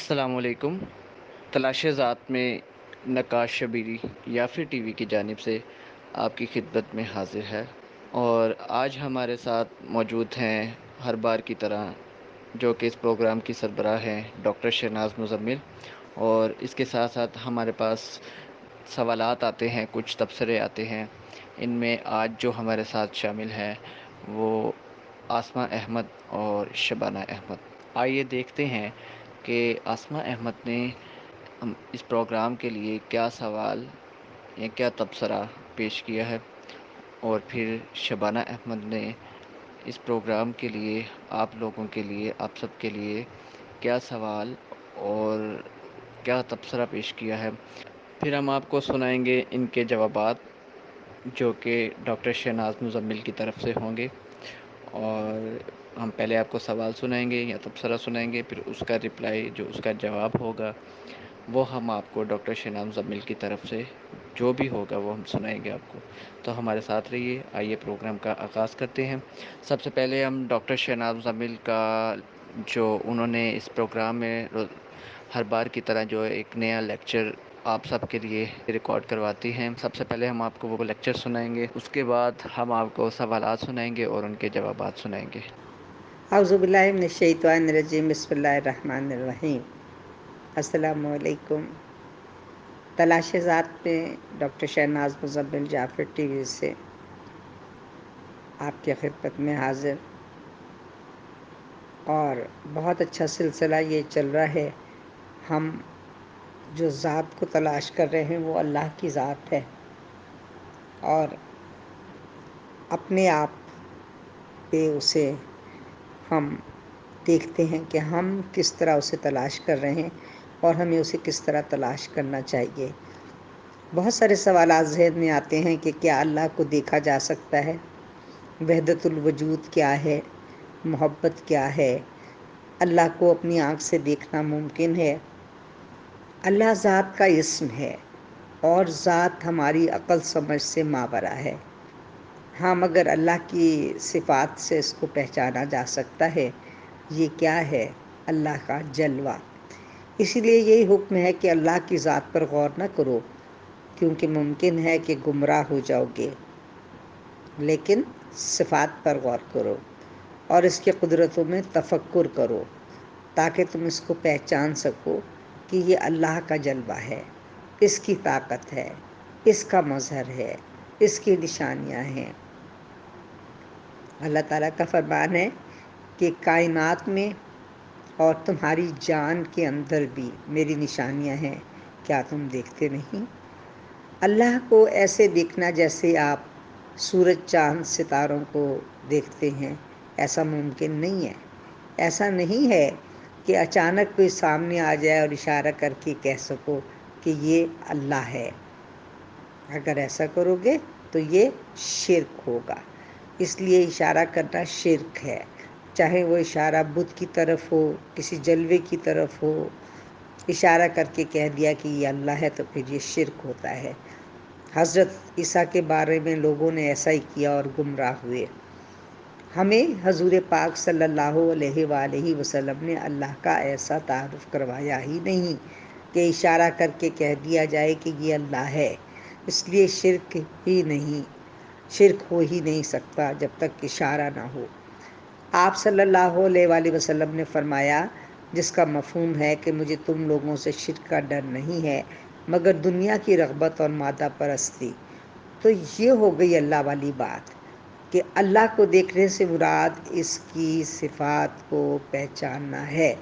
السلام علیکم۔ تلاش ذات میں نقاش شبیری یافی ٹی وی کی جانب سے آپ کی خدمت میں حاضر ہے، اور آج ہمارے ساتھ موجود ہیں ہر بار کی طرح جو کہ اس پروگرام کی سربراہ ہیں ڈاکٹر شہناز مزمل، اور اس کے ساتھ ساتھ ہمارے پاس سوالات آتے ہیں، کچھ تبصرے آتے ہیں۔ ان میں آج جو ہمارے ساتھ شامل ہیں وہ آسمہ احمد اور شبانہ احمد۔ آئیے دیکھتے ہیں کہ آسمہ احمد نے اس پروگرام کے لیے کیا سوال یا کیا تبصرہ پیش کیا ہے، اور پھر شبانہ احمد نے اس پروگرام کے لیے آپ لوگوں کے لیے، آپ سب کے لیے کیا سوال اور کیا تبصرہ پیش کیا ہے۔ پھر ہم آپ کو سنائیں گے ان کے جوابات جو کہ ڈاکٹر شہناز مزمل کی طرف سے ہوں گے، اور ہم پہلے آپ کو سوال سنائیں گے یا تبصرہ سنائیں گے، پھر اس کا رپلائی جو اس کا جواب ہوگا وہ ہم آپ کو ڈاکٹر شہناز مزمل کی طرف سے جو بھی ہوگا وہ ہم سنائیں گے آپ کو۔ تو ہمارے ساتھ رہیے، آئیے پروگرام کا آغاز کرتے ہیں۔ سب سے پہلے ہم ڈاکٹر شہناز مزمل کا جو انہوں نے اس پروگرام میں ہر بار کی طرح جو ایک نیا لیکچر آپ سب کے لیے ریکارڈ کرواتی ہیں، سب سے پہلے ہم آپ کو وہ لیکچر سنائیں گے، اس کے بعد ہم آپ کو سوالات سنائیں گے اور ان کے جوابات سنائیں گے۔ اعوذ باللہ من الشیطان الرجیم، بسم اللہ الرحمن الرحیم۔ السلام علیکم۔ تلاش ذات میں ڈاکٹر شہناز مزمل جعفر ٹی وی سے آپ کی خدمت میں حاضر، اور بہت اچھا سلسلہ یہ چل رہا ہے۔ ہم جو ذات کو تلاش کر رہے ہیں وہ اللہ کی ذات ہے، اور اپنے آپ پہ اسے ہم دیکھتے ہیں کہ ہم کس طرح اسے تلاش کر رہے ہیں اور ہمیں اسے کس طرح تلاش کرنا چاہیے۔ بہت سارے سوالات ذہن میں آتے ہیں کہ کیا اللہ کو دیکھا جا سکتا ہے؟ وحدت الوجود کیا ہے؟ محبت کیا ہے؟ اللہ کو اپنی آنکھ سے دیکھنا ممکن ہے؟ اللہ ذات کا اسم ہے، اور ذات ہماری عقل سمجھ سے ماورا ہے۔ ہاں، مگر اللہ کی صفات سے اس کو پہچانا جا سکتا ہے۔ یہ کیا ہے؟ اللہ کا جلوہ۔ اسی لیے یہی حکم ہے کہ اللہ کی ذات پر غور نہ کرو، کیونکہ ممکن ہے کہ گمراہ ہو جاؤ گے، لیکن صفات پر غور کرو اور اس کی قدرتوں میں تفکر کرو، تاکہ تم اس کو پہچان سکو کہ یہ اللہ کا جلوہ ہے، اس کی طاقت ہے، اس کا مظہر ہے، اس کی نشانیاں ہیں۔ اللہ تعالیٰ کا فرمان ہے کہ کائنات میں اور تمہاری جان کے اندر بھی میری نشانیاں ہیں، کیا تم دیکھتے نہیں؟ اللہ کو ایسے دیکھنا جیسے آپ سورج، چاند، ستاروں کو دیکھتے ہیں، ایسا ممکن نہیں ہے۔ ایسا نہیں ہے کہ اچانک کوئی سامنے آ جائے اور اشارہ کر کے کہہ سکو کہ یہ اللہ ہے۔ اگر ایسا کرو گے تو یہ شرک ہوگا۔ اس لیے اشارہ کرنا شرک ہے، چاہے وہ اشارہ بت کی طرف ہو، کسی جلوے کی طرف ہو۔ اشارہ کر کے کہہ دیا کہ یہ اللہ ہے تو پھر یہ شرک ہوتا ہے۔ حضرت عیسیٰ کے بارے میں لوگوں نے ایسا ہی کیا اور گمراہ ہوئے۔ ہمیں حضور پاک صلی اللہ علیہ وآلہ وسلم نے اللہ کا ایسا تعارف کروایا ہی نہیں کہ اشارہ کر کے کہہ دیا جائے کہ یہ اللہ ہے۔ اس لیے شرک ہو ہی نہیں سکتا جب تک اشارہ نہ ہو۔ آپ صلی اللہ علیہ وآلہ وسلم نے فرمایا، جس کا مفہوم ہے کہ مجھے تم لوگوں سے شرک کا ڈر نہیں ہے مگر دنیا کی رغبت اور مادہ پرستی۔ تو یہ ہو گئی اللہ والی بات کہ اللہ کو دیکھنے سے مراد اس کی صفات کو پہچاننا ہے۔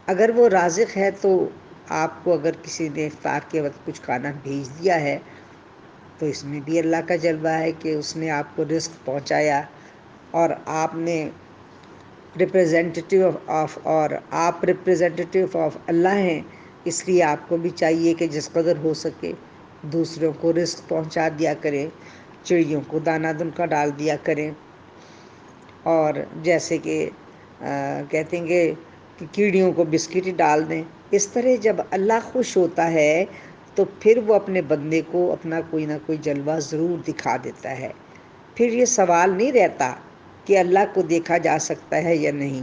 اگر وہ رازق ہے تو آپ کو اگر کسی نے افطار کے وقت کچھ کھانا بھیج دیا ہے تو اس میں بھی اللہ کا جلوہ ہے کہ اس نے آپ کو رزق پہنچایا، اور آپ ریپریزنٹیٹیو آف اللہ ہیں۔ اس لیے آپ کو بھی چاہیے کہ جس قدر ہو سکے دوسروں کو رزق پہنچا دیا کریں، چڑیوں کو دانہ دن کا ڈال دیا کریں، اور جیسے کہ کہتے ہیں کہ کیڑیوں کو بسکٹ ہی ڈال دیں۔ اس طرح جب اللہ خوش ہوتا ہے تو پھر وہ اپنے بندے کو اپنا کوئی نہ کوئی جلوہ ضرور دکھا دیتا ہے۔ پھر یہ سوال نہیں رہتا کہ اللہ کو دیکھا جا سکتا ہے یا نہیں۔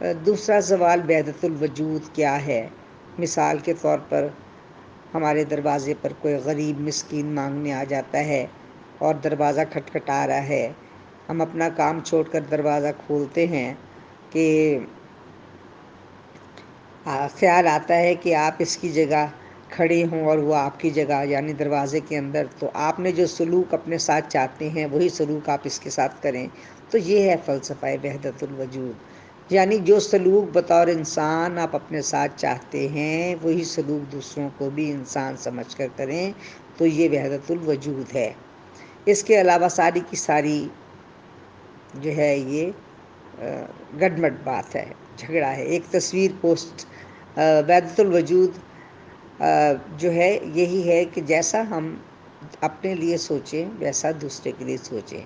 دوسرا سوال وحدت الوجود کیا ہے؟ مثال کے طور پر ہمارے دروازے پر کوئی غریب مسکین مانگنے آ جاتا ہے اور دروازہ کھٹکھٹا رہا ہے، ہم اپنا کام چھوڑ کر دروازہ کھولتے ہیں کہ خیال آتا ہے کہ آپ اس کی جگہ کھڑے ہوں اور وہ آپ کی جگہ یعنی دروازے کے اندر، تو آپ نے جو سلوک اپنے ساتھ چاہتے ہیں وہی سلوک آپ اس کے ساتھ کریں. تو یہ ہے فلسفہ وحدت الوجود، یعنی جو سلوک بطور انسان آپ اپنے ساتھ چاہتے ہیں وہی سلوک دوسروں کو بھی انسان سمجھ کر کریں. تو یہ وحدت الوجود ہے. اس کے علاوہ ساری کی ساری جو ہے یہ گڈمٹ بات ہے، جھگڑا ہے. ایک تصویر پوسٹ وحدت الوجود جو ہے یہی ہے کہ جیسا ہم اپنے لیے سوچیں ویسا دوسرے کے لیے سوچیں.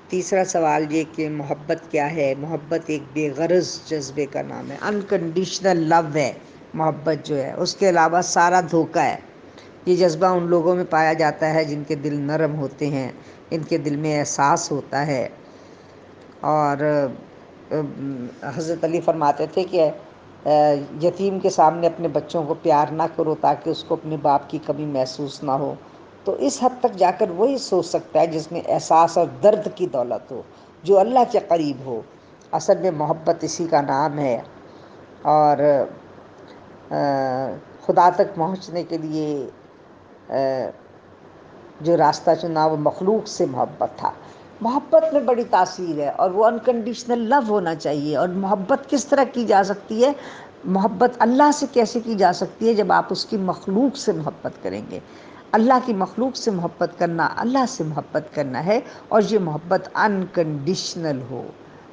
تیسرا سوال یہ کہ محبت کیا ہے؟ محبت ایک بے غرض جذبے کا نام ہے، انکنڈیشنل لو ہے محبت جو ہے. اس کے علاوہ سارا دھوکہ ہے. یہ جذبہ ان لوگوں میں پایا جاتا ہے جن کے دل نرم ہوتے ہیں، ان کے دل میں احساس ہوتا ہے. اور حضرت علی فرماتے تھے کہ یتیم کے سامنے اپنے بچوں کو پیار نہ کرو تاکہ اس کو اپنے باپ کی کمی محسوس نہ ہو. تو اس حد تک جا کر وہی سوچ سکتا ہے جس میں احساس اور درد کی دولت ہو، جو اللہ کے قریب ہو. اصل میں محبت اسی کا نام ہے. اور خدا تک پہنچنے کے لیے جو راستہ چنا وہ مخلوق سے محبت تھا. محبت میں بڑی تاثیر ہے اور وہ انکنڈیشنل لو ہونا چاہیے. اور محبت کس طرح کی جا سکتی ہے؟ محبت اللہ سے کیسے کی جا سکتی ہے؟ جب آپ اس کی مخلوق سے محبت کریں گے. اللہ کی مخلوق سے محبت کرنا اللہ سے محبت کرنا ہے، اور یہ محبت انکنڈیشنل ہو،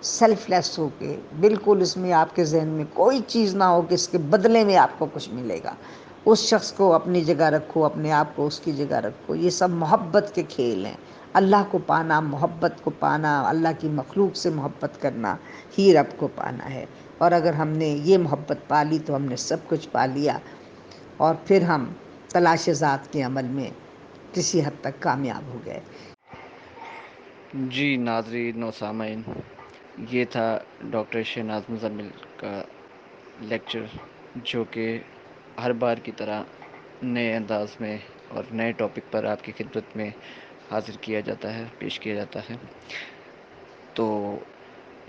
سیلف لیس ہو کے، بالکل اس میں آپ کے ذہن میں کوئی چیز نہ ہو کہ اس کے بدلے میں آپ کو کچھ ملے گا. اس شخص کو اپنی جگہ رکھو، اپنے آپ کو اس کی جگہ رکھو. یہ سب محبت کے کھیل ہیں. اللہ کو پانا، محبت کو پانا، اللہ کی مخلوق سے محبت کرنا ہی رب کو پانا ہے. اور اگر ہم نے یہ محبت پا لی تو ہم نے سب کچھ پا لیا، اور پھر ہم تلاش ذات کے عمل میں کسی حد تک کامیاب ہو گئے. جی ناظرین و سامعین، یہ تھا ڈاکٹر شہناز مزمل کا لیکچر، جو کہ ہر بار کی طرح نئے انداز میں اور نئے ٹاپک پر آپ کی خدمت میں حاضر کیا جاتا ہے، پیش کیا جاتا ہے. تو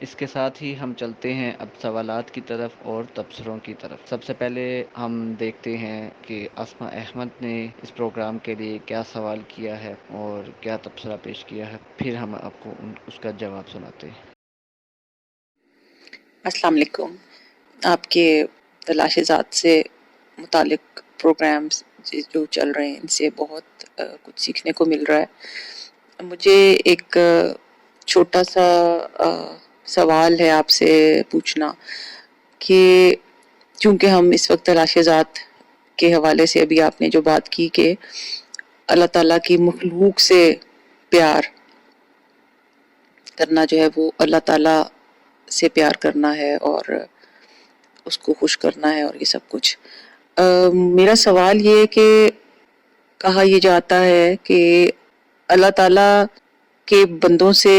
اس کے ساتھ ہی ہم چلتے ہیں اب سوالات کی طرف اور تبصروں کی طرف. سب سے پہلے ہم دیکھتے ہیں کہ اسماء احمد نے اس پروگرام کے لیے کیا سوال کیا ہے اور کیا تبصرہ پیش کیا ہے، پھر ہم آپ کو اس کا جواب سناتے ہیں. السلام علیکم. آپ کے تلاش ذات سے متعلق پروگرامز جو چل رہے ہیں ان سے بہت کچھ سیکھنے کو مل رہا ہے. مجھے ایک چھوٹا سا سوال ہے آپ سے پوچھنا کہ چونکہ ہم اس وقت تلاش ذات کے حوالے سے ابھی آپ نے جو بات کی کہ اللہ تعالیٰ کی مخلوق سے پیار کرنا جو ہے وہ اللہ تعالیٰ سے پیار کرنا ہے اور اس کو خوش کرنا ہے اور یہ سب کچھ. میرا سوال یہ ہے کہ کہا یہ جاتا ہے کہ اللہ تعالیٰ کے بندوں سے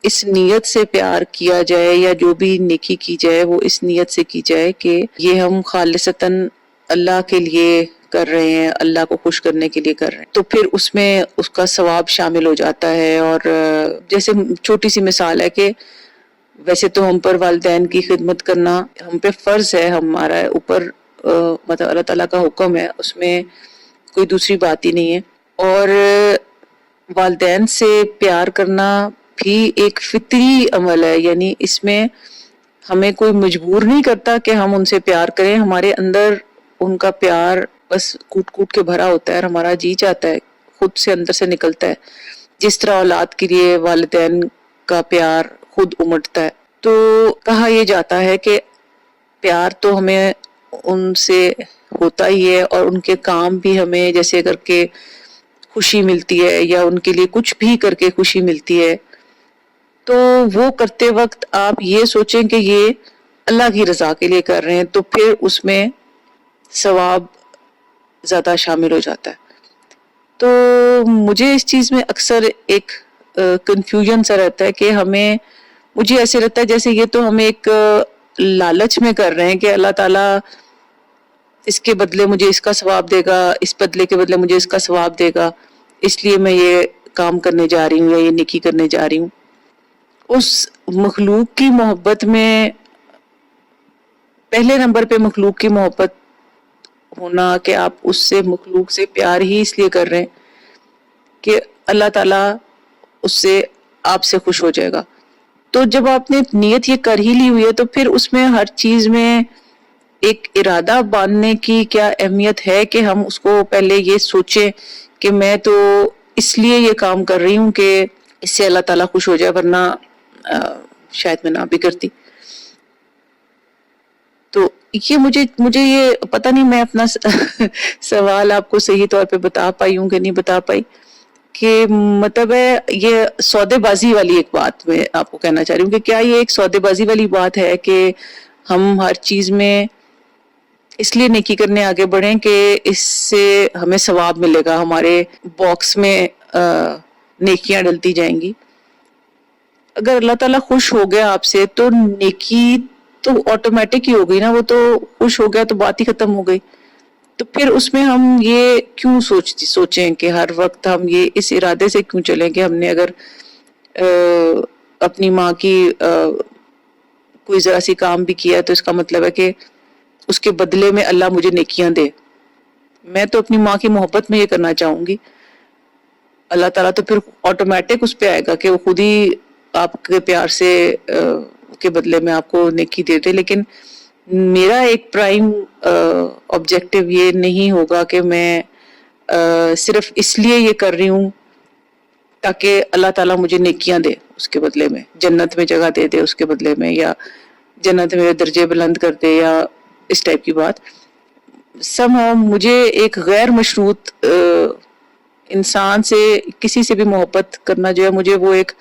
اس نیت سے پیار کیا جائے یا جو بھی نیکی کی جائے وہ اس نیت سے کی جائے کہ یہ ہم خالصتاً اللہ کے لیے کر رہے ہیں، اللہ کو خوش کرنے کے لیے کر رہے ہیں، تو پھر اس میں اس کا ثواب شامل ہو جاتا ہے. اور جیسے چھوٹی سی مثال ہے کہ ویسے تو ہم پر والدین کی خدمت کرنا ہم پہ فرض ہے، ہمارا اوپر مطلب اللہ تعالیٰ کا حکم ہے، اس میں کوئی دوسری بات ہی نہیں ہے. اور والدین سے پیار کرنا بھی ایک فطری عمل ہے، یعنی اس میں ہمیں کوئی مجبور نہیں کرتا کہ ہم ان سے پیار کریں، ہمارے اندر ان کا پیار بس کوٹ کوٹ کے بھرا ہوتا ہے اور ہمارا جی چاہتا ہے، خود سے اندر سے نکلتا ہے، جس طرح اولاد کے لیے والدین کا پیار خود امٹتا ہے. تو کہا یہ جاتا ہے کہ پیار تو ہمیں ان سے ہوتا ہی ہے، اور ان کے کام بھی ہمیں جیسے کر کے خوشی ملتی ہے یا ان کے لیے کچھ بھی کر کے خوشی ملتی ہے، تو وہ کرتے وقت آپ یہ سوچیں کہ یہ اللہ کی رضا کے لیے کر رہے ہیں، تو پھر اس میں ثواب زیادہ شامل ہو جاتا ہے. تو مجھے اس چیز میں اکثر ایک کنفیوژن سا رہتا ہے کہ مجھے ایسے لگتا ہے جیسے یہ تو ہمیں ایک لالچ میں کر رہے ہیں کہ اللہ تعالیٰ اس کے بدلے مجھے اس کا ثواب دے گا، اس بدلے کے بدلے مجھے اس کا ثواب دے گا، اس لیے میں یہ کام کرنے جا رہی ہوں یا یہ نیکی کرنے جا رہی ہوں. اس مخلوق کی محبت میں پہلے نمبر پہ مخلوق کی محبت ہونا، کہ آپ اس سے مخلوق سے پیار ہی اس لیے کر رہے ہیں کہ اللہ تعالیٰ اس سے آپ سے خوش ہو جائے گا. تو جب آپ نے نیت یہ کر ہی لی ہوئی ہے تو پھر اس میں ہر چیز میں ایک ارادہ باندھنے کی کیا اہمیت ہے کہ ہم اس کو پہلے یہ سوچیں کہ میں تو اس لیے یہ کام کر رہی ہوں کہ اس سے اللہ تعالیٰ خوش ہو جائے، ورنہ شاید میں نہ بھی کرتی. تو یہ مجھے یہ پتہ نہیں میں اپنا سوال آپ کو صحیح طور پہ بتا پائی ہوں کہ نہیں بتا پائی، کہ مطلب ہے یہ سودے بازی والی ایک بات میں آپ کو کہنا چاہ رہی ہوں کہ کیا یہ ایک سودے بازی والی بات ہے کہ ہم ہر چیز میں اس لیے نیکی کرنے آگے بڑھیں کہ اس سے ہمیں ثواب ملے گا، ہمارے باکس میں نیکیاں ڈلتی جائیں گی. اگر اللہ تعالیٰ خوش ہو گیا آپ سے تو نیکی تو آٹومیٹک ہی ہو گئی نا، وہ تو خوش ہو گیا تو بات ہی ختم ہو گئی. تو پھر اس میں ہم یہ کیوں سوچیں کہ ہر وقت ہم یہ اس ارادے سے کیوں چلیں کہ ہم نے اگر اپنی ماں کی کوئی ذرا سی کام بھی کیا تو اس کا مطلب ہے کہ اس کے بدلے میں اللہ مجھے نیکیاں دے. میں تو اپنی ماں کی محبت میں یہ کرنا چاہوں گی. اللہ تعالیٰ تو پھر آٹومیٹک اس پہ آئے گا کہ وہ خود ہی آپ کے پیار سے کے بدلے میں آپ کو نیکی دے دے. لیکن میرا ایک پرائم آبجیکٹو یہ نہیں ہوگا کہ میں صرف اس لیے یہ کر رہی ہوں تاکہ اللہ تعالیٰ مجھے نیکیاں دے، اس کے بدلے میں جنت میں جگہ دے دے اس کے بدلے میں، یا جنت میں درجے بلند کر دے، یا اس ٹائپ کی بات. مجھے ایک غیر مشروط انسان سے کسی سے بھی محبت کرنا جو ہے، مجھے وہ ایک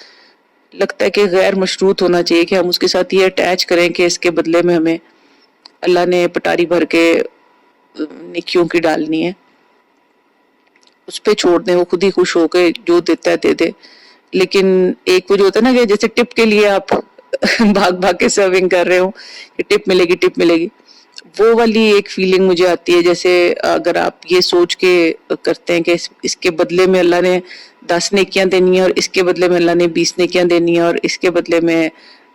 لگتا ہے کہ غیر مشروط ہونا چاہیے کہ ہم اس کے ساتھ یہ اٹیچ کریں کہ اس کے بدلے میں ہمیں اللہ نے پٹاری بھر کے نیکیوں کی ڈالنی ہے. اس پہ چھوڑ دیں، وہ خود ہی خوش ہو کے جو دیتا ہے دے دے. لیکن ایک وہ جو ہوتا ہے نا کہ جیسے ٹپ کے لیے آپ بھاگ بھاگ کے سرونگ کر رہے ہو کہ ٹپ ملے گی ٹپ ملے گی، وہ والی ایک فیلنگ مجھے آتی ہے. جیسے اگر آپ یہ سوچ کے کرتے ہیں کہ اس کے بدلے میں اللہ نے 10 نیکیاں دینی ہیں، اور اس کے بدلے میں اللہ نے 20 نیکیاں دینی ہیں، اور اس کے بدلے میں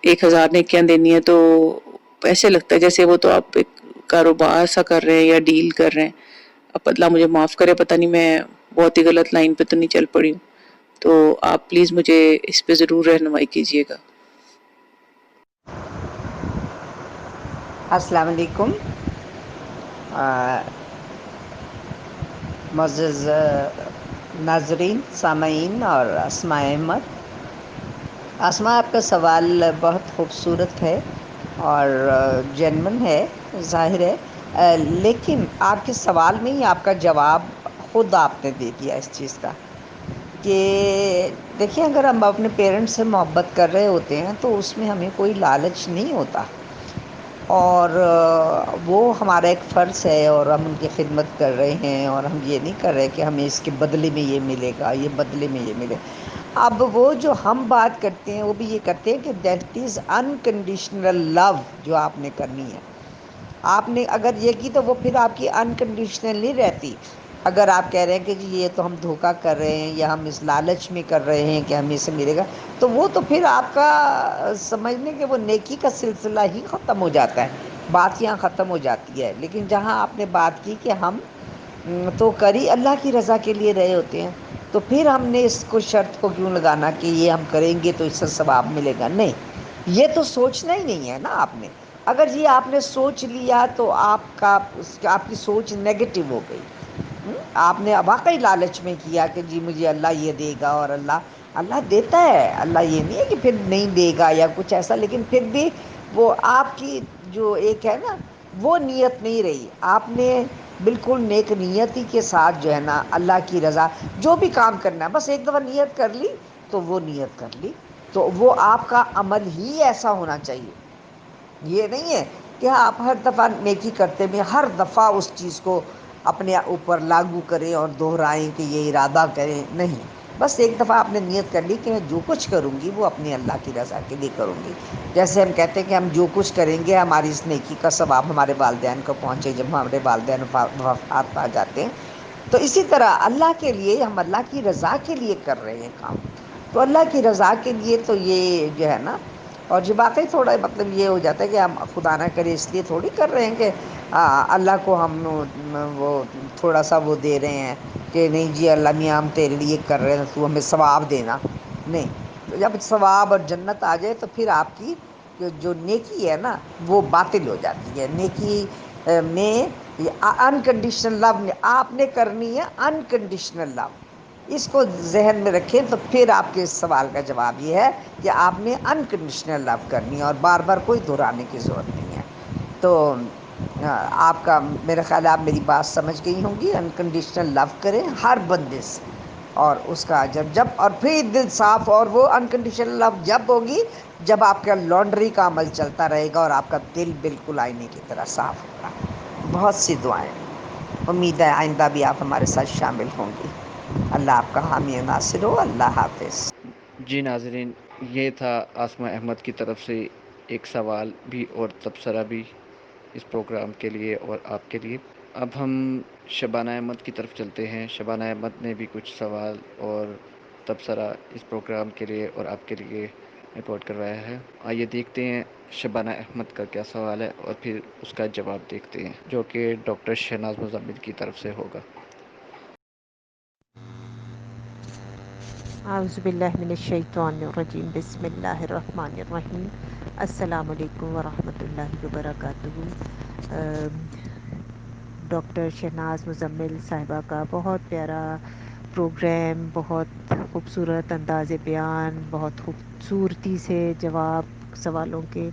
1000 نیکیاں دینی ہیں، تو ایسے لگتا ہے جیسے وہ تو آپ ایک کاروبار سا کر رہے ہیں یا ڈیل کر رہے ہیں. اب اللہ مجھے معاف کرے، پتہ نہیں میں بہت ہی غلط لائن پہ تو نہیں چل پڑی ہوں. تو آپ پلیز مجھے اس پہ ضرور رہنمائی کیجیے گا. السلام علیکم. معزز ناظرین، سامعین اور اسماء احمد، اسماء آپ کا سوال بہت خوبصورت ہے اور جینون ہے، ظاہر ہے، لیکن آپ کے سوال میں ہی آپ کا جواب خود آپ نے دے دیا اس چیز کا کہ دیکھیں، اگر ہم اپنے پیرنٹس سے محبت کر رہے ہوتے ہیں تو اس میں ہمیں کوئی لالچ نہیں ہوتا، اور وہ ہمارا ایک فرض ہے اور ہم ان کی خدمت کر رہے ہیں، اور ہم یہ نہیں کر رہے کہ ہمیں اس کے بدلے میں یہ ملے گا، یہ بدلے میں یہ ملے. اب وہ جو ہم بات کرتے ہیں وہ بھی یہ کرتے ہیں کہ دیٹ از انکنڈیشنل لو جو آپ نے کرنی ہے. آپ نے اگر یہ کی تو وہ پھر آپ کی انکنڈیشنل نہیں رہتی. اگر آپ کہہ رہے ہیں کہ جی یہ تو ہم دھوکہ کر رہے ہیں یا ہم اس لالچ میں کر رہے ہیں کہ ہمیں اسے ملے گا، تو وہ تو پھر آپ کا سمجھنے کہ وہ نیکی کا سلسلہ ہی ختم ہو جاتا ہے، بات یہاں ختم ہو جاتی ہے. لیکن جہاں آپ نے بات کی کہ ہم تو کری اللہ کی رضا کے لیے رہے ہوتے ہیں، تو پھر ہم نے اس کو شرط کو کیوں لگانا کہ یہ ہم کریں گے تو اس سے ثواب ملے گا. نہیں، یہ تو سوچنا ہی نہیں ہے نا آپ نے. اگر یہ آپ نے سوچ لیا تو آپ کی سوچ نیگیٹو ہو گئی. آپ نے واقعی لالچ میں کیا کہ جی مجھے اللہ یہ دے گا، اور اللہ دیتا ہے. اللہ یہ نہیں ہے کہ پھر نہیں دے گا یا کچھ ایسا، لیکن پھر بھی وہ آپ کی جو ایک ہے نا وہ نیت نہیں رہی. آپ نے بالکل نیک نیتی کے ساتھ جو ہے نا اللہ کی رضا، جو بھی کام کرنا ہے بس ایک دفعہ نیت کر لی تو وہ نیت کر لی، تو وہ آپ کا عمل ہی ایسا ہونا چاہیے. یہ نہیں ہے کہ آپ ہر دفعہ نیکی کرتے میں ہر دفعہ اس چیز کو اپنے اوپر لاگو کریں اور دہرائیں کہ یہ ارادہ کریں. نہیں، بس ایک دفعہ آپ نے نیت کر لی کہ میں جو کچھ کروں گی وہ اپنے اللہ کی رضا کے لیے کروں گی. جیسے ہم کہتے ہیں کہ ہم جو کچھ کریں گے ہماری اس نیکی کا ثواب ہمارے والدین کو پہنچے جب ہمارے والدین وفات پا جاتے ہیں. تو اسی طرح اللہ کے لیے ہم اللہ کی رضا کے لیے کر رہے ہیں کام. تو اللہ کی رضا کے لیے تو یہ جو ہے نا، اور جو واقعی تھوڑا مطلب یہ ہو جاتا ہے کہ ہم خدا نہ کرے اس لیے تھوڑی کر رہے ہیں کہ اللہ کو ہم وہ تھوڑا سا وہ دے رہے ہیں کہ نہیں جی اللہ میاں ہم تیرے لیے کر رہے ہیں تو ہمیں ثواب دینا. نہیں، تو جب ثواب اور جنت آ جائے تو پھر آپ کی جو نیکی ہے نا وہ باطل ہو جاتی ہے. نیکی میں انکنڈیشنل لو آپ نے کرنی ہے، انکنڈیشنل لو. اس کو ذہن میں رکھیں تو پھر آپ کے اس سوال کا جواب یہ ہے کہ آپ نے انکنڈیشنل لو کرنی ہے اور بار بار کوئی دہرانے کی ضرورت نہیں ہے. تو آپ کا میرا خیال ہے آپ میری بات سمجھ گئی ہوں گی. انکنڈیشنل لو کریں ہر بندے سے، اور اس کا جب اور پھر دل صاف، اور وہ انکنڈیشنل لو جب ہوگی جب آپ کا لانڈری کا عمل چلتا رہے گا اور آپ کا دل بالکل آئینے کی طرح صاف ہوگا. بہت سی دعائیں. امید ہے آئندہ بھی آپ ہمارے ساتھ شامل ہوں گی. اللہ آپ کا حامی و ناصر ہو. اللہ حافظ. جی ناظرین، یہ تھا آسمہ احمد کی طرف سے ایک سوال بھی اور تبصرہ بھی اس پروگرام کے لیے اور آپ کے لیے. اب ہم شبانہ احمد کی طرف چلتے ہیں. شبانہ احمد نے بھی کچھ سوال اور تبصرہ اس پروگرام کے لیے اور آپ کے لیے رپورٹ کروایا ہے. آئیے دیکھتے ہیں شبانہ احمد کا کیا سوال ہے اور پھر اس کا جواب دیکھتے ہیں، جو کہ ڈاکٹر شہناز مزمل کی طرف سے ہوگا. اعوذ باللہ من الشیطان الرجیم. بسم اللہ الرحمن الرحیم. السلام علیکم ورحمۃ اللہ وبرکاتہ. ڈاکٹر شہناز مزمل صاحبہ کا بہت پیارا پروگرام، بہت خوبصورت انداز بیان، بہت خوبصورتی سے جواب سوالوں کے،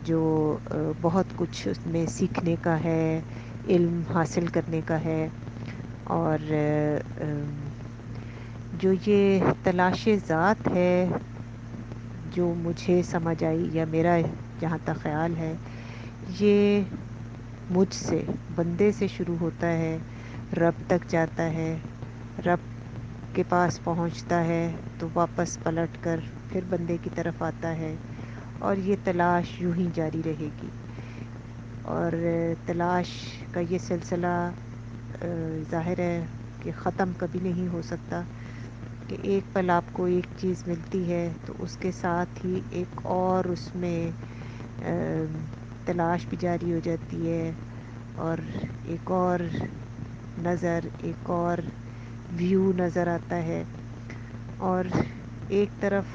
جو بہت کچھ اس میں سیکھنے کا ہے، علم حاصل کرنے کا ہے. اور جو یہ تلاش ذات ہے جو مجھے سمجھ آئی، یا میرا جہاں تک خیال ہے، یہ مجھ سے، بندے سے شروع ہوتا ہے، رب تک جاتا ہے، رب کے پاس پہنچتا ہے تو واپس پلٹ کر پھر بندے کی طرف آتا ہے، اور یہ تلاش یوں ہی جاری رہے گی. اور تلاش کا یہ سلسلہ ظاہر ہے کہ ختم کبھی نہیں ہو سکتا، کہ ایک پل آپ کو ایک چیز ملتی ہے تو اس کے ساتھ ہی ایک اور اس میں تلاش بھی جاری ہو جاتی ہے، اور ایک اور نظر، ایک اور ویو نظر آتا ہے. اور ایک طرف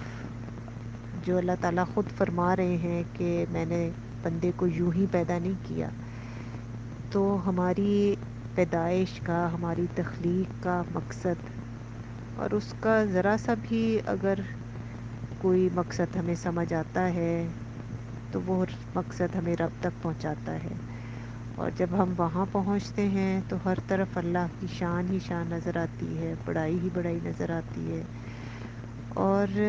جو اللہ تعالیٰ خود فرما رہے ہیں کہ میں نے بندے کو یوں ہی پیدا نہیں کیا، تو ہماری پیدائش کا، ہماری تخلیق کا مقصد، اور اس کا ذرا سا بھی اگر کوئی مقصد ہمیں سمجھ آتا ہے تو وہ مقصد ہمیں رب تک پہنچاتا ہے. اور جب ہم وہاں پہنچتے ہیں تو ہر طرف اللہ کی شان ہی شان نظر آتی ہے، بڑائی ہی بڑائی نظر آتی ہے. اور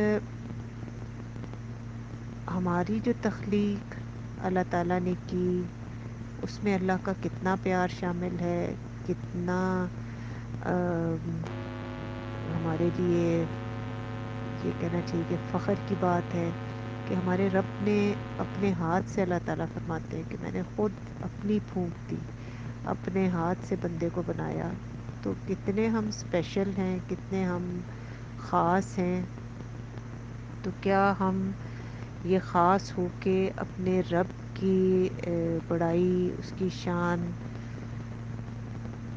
ہماری جو تخلیق اللہ تعالیٰ نے کی، اس میں اللہ کا کتنا پیار شامل ہے، کتنا ہمارے لیے یہ کہنا چاہیے کہ فخر کی بات ہے کہ ہمارے رب نے اپنے ہاتھ سے، اللہ تعالیٰ فرماتے ہیں کہ میں نے خود اپنی پھونک دی، اپنے ہاتھ سے بندے کو بنایا. تو کتنے ہم اسپیشل ہیں، کتنے ہم خاص ہیں. تو کیا ہم یہ خاص ہو کے اپنے رب کی بڑائی، اس کی شان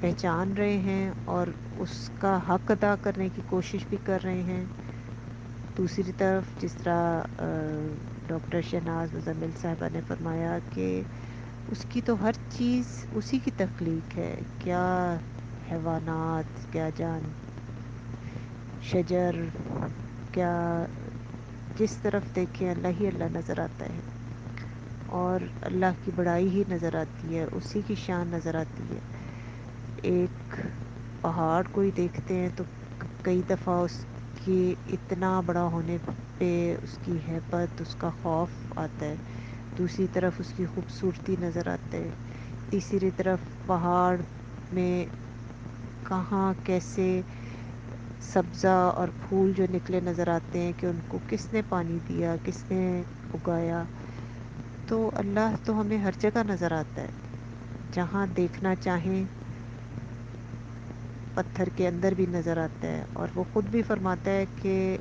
پہچان رہے ہیں اور اس کا حق ادا کرنے کی کوشش بھی کر رہے ہیں؟ دوسری طرف جس طرح ڈاکٹر شہناز مزمل صاحبہ نے فرمایا کہ اس کی تو ہر چیز اسی کی تخلیق ہے، کیا حیوانات، کیا جان، شجر، کیا جس طرف دیکھیں اللہ ہی اللہ نظر آتا ہے، اور اللہ کی بڑائی ہی نظر آتی ہے، اسی کی شان نظر آتی ہے. ایک پہاڑ کو ہی دیکھتے ہیں تو کئی دفعہ اس کے اتنا بڑا ہونے پہ اس کی ہیبت، اس کا خوف آتا ہے، دوسری طرف اس کی خوبصورتی نظر آتے ہے، تیسری طرف پہاڑ میں کہاں کیسے سبزہ اور پھول جو نکلے نظر آتے ہیں کہ ان کو کس نے پانی دیا، کس نے اگایا. تو اللہ تو ہمیں ہر جگہ نظر آتا ہے، جہاں دیکھنا چاہیں پتھر کے اندر بھی نظر آتا ہے. اور وہ خود بھی فرماتا ہے کہ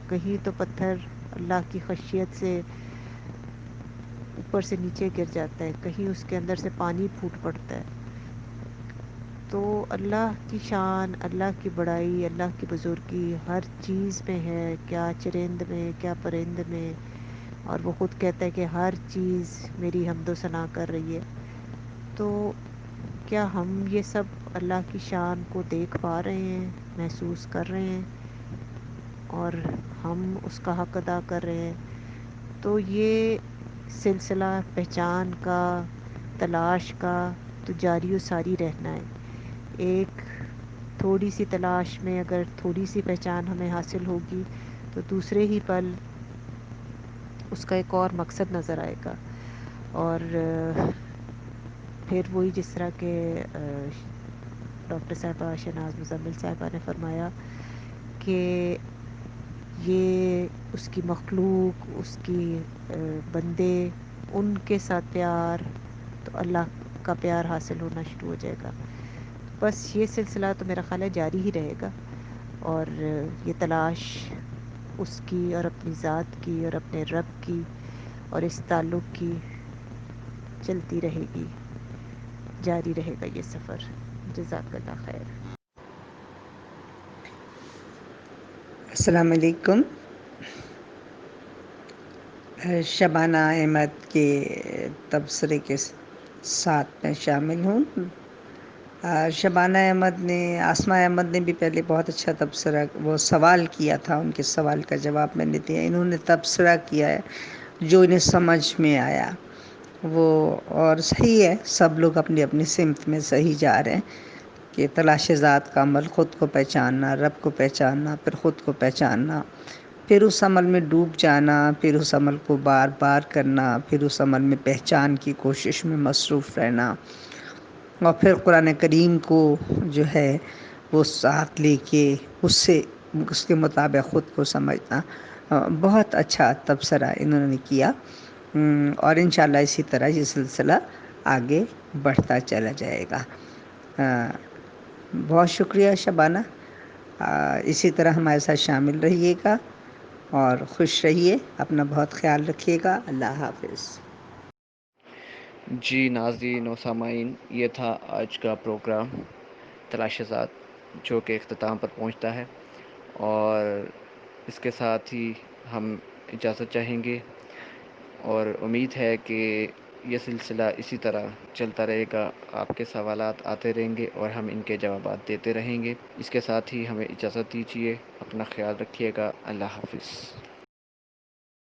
کہیں تو پتھر اللہ کی خشیت سے اوپر سے نیچے گر جاتا ہے، کہیں اس کے اندر سے پانی پھوٹ پڑتا ہے. تو اللہ کی شان، اللہ کی بڑائی، اللہ کی بزرگی ہر چیز میں ہے، کیا چرند میں کیا پرند میں. اور وہ خود کہتا ہے کہ ہر چیز میری حمد و ثنا کر رہی ہے. تو کیا ہم یہ سب اللہ کی شان کو دیکھ پا رہے ہیں، محسوس کر رہے ہیں، اور ہم اس کا حق ادا کر رہے ہیں؟ تو یہ سلسلہ پہچان کا، تلاش کا تو جاری و ساری رہنا ہے. ایک تھوڑی سی تلاش میں اگر تھوڑی سی پہچان ہمیں حاصل ہوگی تو دوسرے ہی پل اس کا ایک اور مقصد نظر آئے گا. اور پھر وہی جس طرح کہ ڈاکٹر صاحبہ شہناز مزمل صاحبہ نے فرمایا کہ یہ اس کی مخلوق، اس کی بندے، ان کے ساتھ پیار، تو اللہ کا پیار حاصل ہونا شروع ہو جائے گا. بس یہ سلسلہ تو میرا خیال ہے جاری ہی رہے گا، اور یہ تلاش اس کی اور اپنی ذات کی اور اپنے رب کی اور اس تعلق کی چلتی رہے گی، جاری رہے گا یہ سفر. جزاک اللہ خیر. السلام علیکم. شبانہ احمد کے تبصرے کے ساتھ میں شامل ہوں. شبانہ احمد نے، آسماء احمد نے بھی پہلے بہت اچھا تبصرہ، وہ سوال کیا تھا، ان کے سوال کا جواب میں نے دیا. انہوں نے تبصرہ کیا ہے جو انہیں سمجھ میں آیا وہ، اور صحیح ہے، سب لوگ اپنی اپنی سمت میں صحیح جا رہے ہیں کہ تلاش ذات کا عمل، خود کو پہچاننا، رب کو پہچاننا، پھر خود کو پہچاننا، پھر اس عمل میں ڈوب جانا، پھر اس عمل کو بار بار کرنا، پھر اس عمل میں پہچان کی کوشش میں مصروف رہنا، اور پھر قرآن کریم کو جو ہے وہ ساتھ لے کے اس کے مطابق خود کو سمجھنا. بہت اچھا تبصرہ انہوں نے کیا، اور انشاءاللہ اسی طرح یہ سلسلہ آگے بڑھتا چلا جائے گا. بہت شکریہ شبانہ. اسی طرح ہمارے ساتھ شامل رہیے گا اور خوش رہیے. اپنا بہت خیال رکھیے گا. اللہ حافظ. جی ناظرین و سامعین، یہ تھا آج کا پروگرام تلاش ذات، جو کہ اختتام پر پہنچتا ہے، اور اس کے ساتھ ہی ہم اجازت چاہیں گے، اور امید ہے کہ یہ سلسلہ اسی طرح چلتا رہے گا. آپ کے سوالات آتے رہیں گے اور ہم ان کے جوابات دیتے رہیں گے. اس کے ساتھ ہی ہمیں اجازت دیجیے. اپنا خیال رکھیے گا. اللہ حافظ.